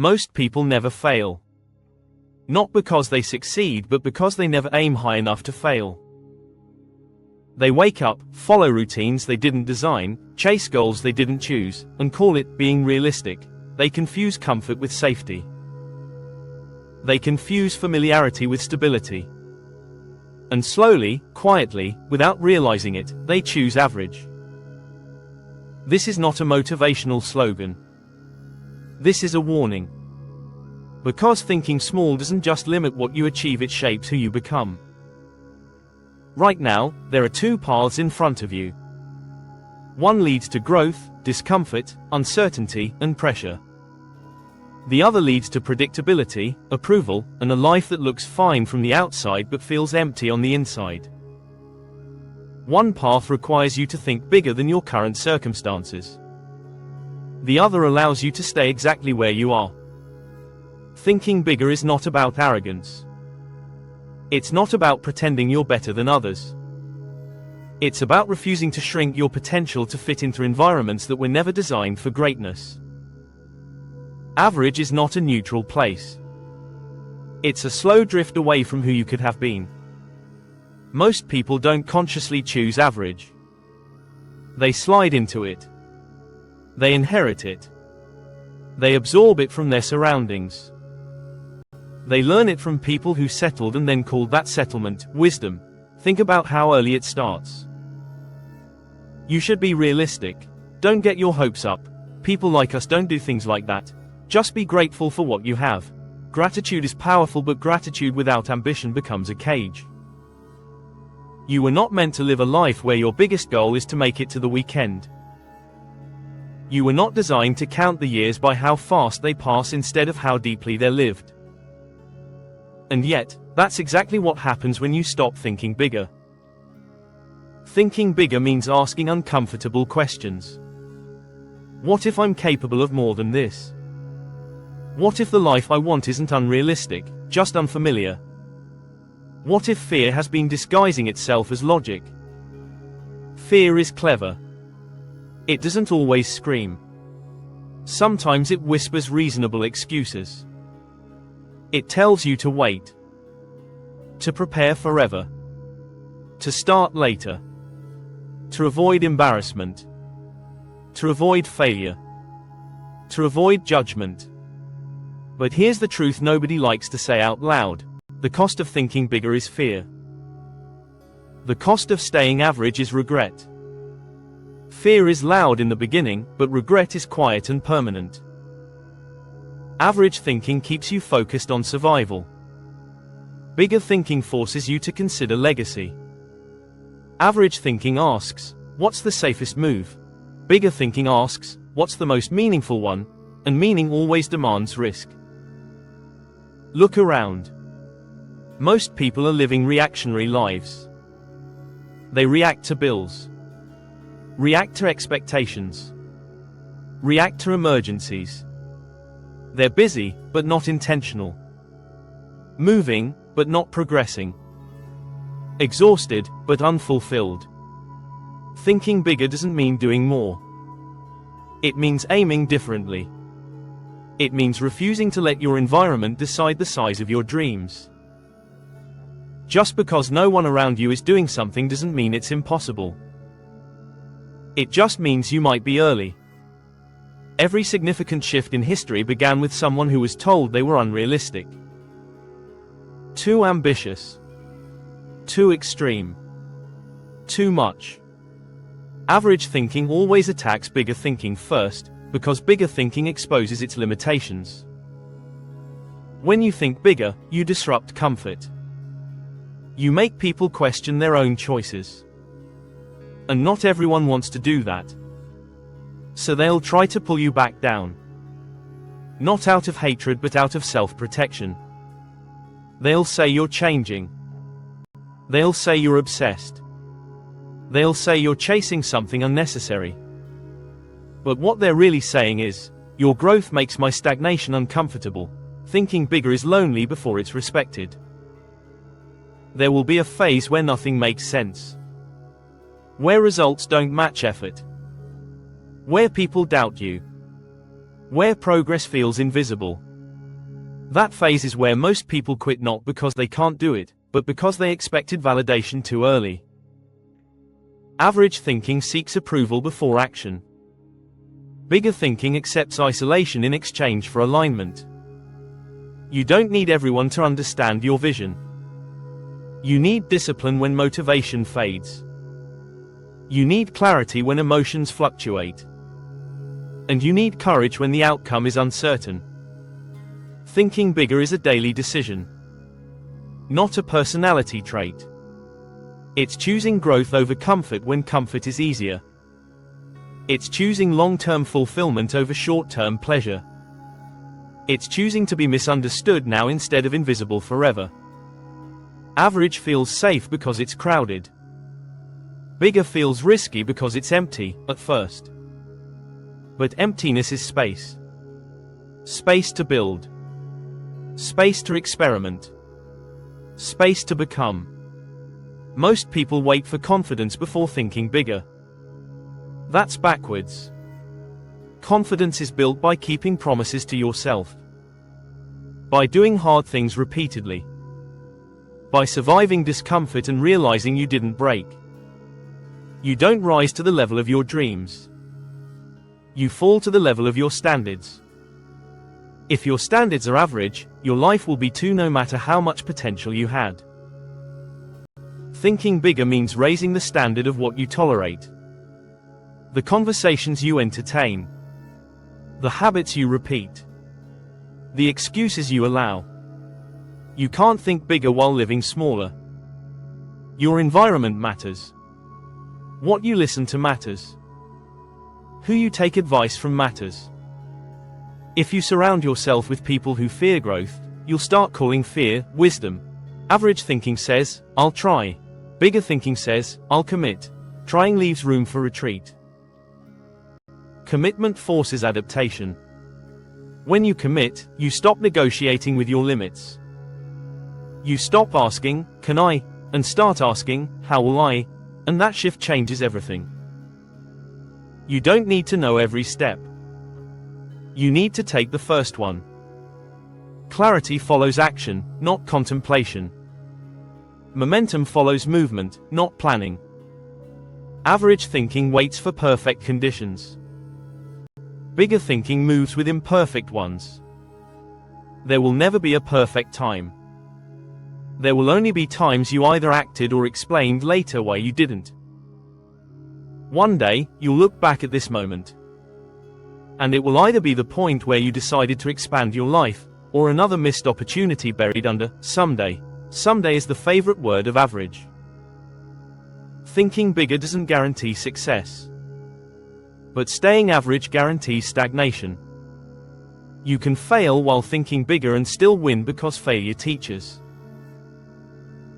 Most people never fail. Not because they succeed, but because they never aim high enough to fail. They wake up, follow routines they didn't design, chase goals they didn't choose, and call it being realistic. They confuse comfort with safety. They confuse familiarity with stability. And slowly, quietly, without realizing it, they choose average. This is not a motivational slogan. This is a warning. Because thinking small doesn't just limit what you achieve, it shapes who you become. Right now, there are two paths in front of you. One leads to growth, discomfort, uncertainty, and pressure. The other leads to predictability, approval, and a life that looks fine from the outside but feels empty on the inside. One path requires you to think bigger than your current circumstances. The other allows you to stay exactly where you are. Thinking bigger is not about arrogance. It's not about pretending you're better than others. It's about refusing to shrink your potential to fit into environments that were never designed for greatness. Average is not a neutral place. It's a slow drift away from who you could have been. Most people don't consciously choose average. They slide into it. They inherit it. They absorb it from their surroundings. They learn it from people who settled and then called that settlement wisdom. Think about how early it starts. You should be realistic. Don't get your hopes up. People like us don't do things like that. Just be grateful for what you have. Gratitude is powerful, but gratitude without ambition becomes a cage. You were not meant to live a life where your biggest goal is to make it to the weekend. You were not designed to count the years by how fast they pass instead of how deeply they're lived. And yet, that's exactly what happens when you stop thinking bigger. Thinking bigger means asking uncomfortable questions. What if I'm capable of more than this? What if the life I want isn't unrealistic, just unfamiliar? What if fear has been disguising itself as logic? Fear is clever. It doesn't always scream. Sometimes it whispers reasonable excuses. It tells you to wait, to prepare forever, to start later, to avoid embarrassment, to avoid failure, to avoid judgment. But here's the truth nobody likes to say out loud. The cost of thinking bigger is fear. The cost of staying average is regret. Fear is loud in the beginning, but regret is quiet and permanent. Average thinking keeps you focused on survival. Bigger thinking forces you to consider legacy. Average thinking asks, what's the safest move? Bigger thinking asks, what's the most meaningful one? And meaning always demands risk. Look around. Most people are living reactionary lives. They react to bills, react to expectations, react to emergencies. They're busy, but not intentional. Moving, but not progressing. Exhausted, but unfulfilled. Thinking bigger doesn't mean doing more. It means aiming differently. It means refusing to let your environment decide the size of your dreams. Just because no one around you is doing something doesn't mean it's impossible. It just means you might be early. Every significant shift in history began with someone who was told they were unrealistic. Too ambitious. Too extreme. Too much. Average thinking always attacks bigger thinking first, because bigger thinking exposes its limitations. When you think bigger, you disrupt comfort. You make people question their own choices. And not everyone wants to do that. So they'll try to pull you back down. Not out of hatred but out of self-protection. They'll say you're changing. They'll say you're obsessed. They'll say you're chasing something unnecessary. But what they're really saying is, your growth makes my stagnation uncomfortable. Thinking bigger is lonely before it's respected. There will be a phase where nothing makes sense. Where results don't match effort. Where people doubt you. Where progress feels invisible. That phase is where most people quit, not because they can't do it, but because they expected validation too early. Average thinking seeks approval before action. Bigger thinking accepts isolation in exchange for alignment. You don't need everyone to understand your vision. You need discipline when motivation fades. You need clarity when emotions fluctuate. And you need courage when the outcome is uncertain. Thinking bigger is a daily decision, not a personality trait. It's choosing growth over comfort when comfort is easier. It's choosing long-term fulfillment over short-term pleasure. It's choosing to be misunderstood now instead of invisible forever. Average feels safe because it's crowded. Bigger feels risky because it's empty, at first. But emptiness is space. Space to build. Space to experiment. Space to become. Most people wait for confidence before thinking bigger. That's backwards. Confidence is built by keeping promises to yourself. By doing hard things repeatedly. By surviving discomfort and realizing you didn't break. You don't rise to the level of your dreams. You fall to the level of your standards. If your standards are average, your life will be too, no matter how much potential you had. Thinking bigger means raising the standard of what you tolerate. The conversations you entertain. The habits you repeat. The excuses you allow. You can't think bigger while living smaller. Your environment matters. What you listen to matters. Who you take advice from matters. If you surround yourself with people who fear growth, you'll start calling fear wisdom. Average thinking says, I'll try. Bigger thinking says, I'll commit. Trying leaves room for retreat. Commitment forces adaptation. When you commit, you stop negotiating with your limits. You stop asking, can I? And start asking, how will I? And that shift changes everything. You don't need to know every step. You need to take the first one. Clarity follows action, not contemplation. Momentum follows movement, not planning. Average thinking waits for perfect conditions. Bigger thinking moves with imperfect ones. There will never be a perfect time. There will only be times you either acted or explained later why you didn't. One day, you'll look back at this moment. And it will either be the point where you decided to expand your life, or another missed opportunity buried under someday. Someday is the favorite word of average. Thinking bigger doesn't guarantee success. But staying average guarantees stagnation. You can fail while thinking bigger and still win because failure teaches.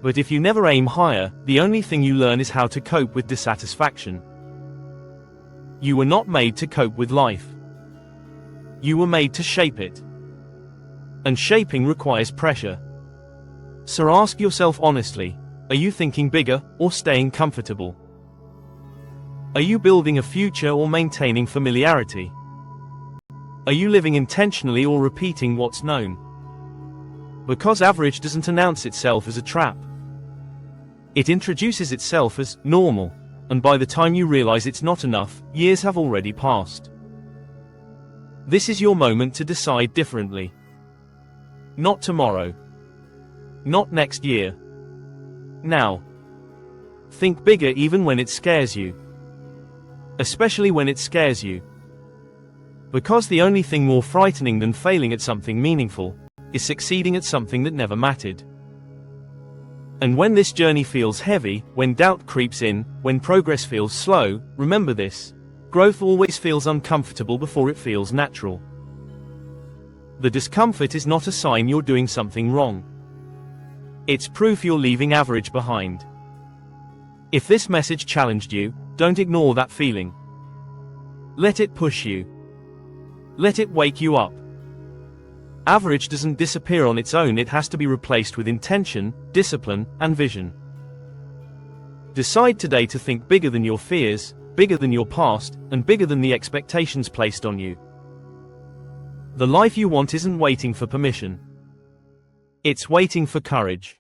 But if you never aim higher, the only thing you learn is how to cope with dissatisfaction. You were not made to cope with life. You were made to shape it. And shaping requires pressure. So ask yourself honestly, are you thinking bigger, or staying comfortable? Are you building a future or maintaining familiarity? Are you living intentionally or repeating what's known? Because average doesn't announce itself as a trap. It introduces itself as normal, and by the time you realize it's not enough, years have already passed. This is your moment to decide differently. Not tomorrow. Not next year. Now. Think bigger even when it scares you. Especially when it scares you. Because the only thing more frightening than failing at something meaningful is succeeding at something that never mattered. And when this journey feels heavy, when doubt creeps in, when progress feels slow, remember this: growth always feels uncomfortable before it feels natural. The discomfort is not a sign you're doing something wrong. It's proof you're leaving average behind. If this message challenged you, don't ignore that feeling. Let it push you. Let it wake you up. Average doesn't disappear on its own, it has to be replaced with intention, discipline, and vision. Decide today to think bigger than your fears, bigger than your past, and bigger than the expectations placed on you. The life you want isn't waiting for permission. It's waiting for courage.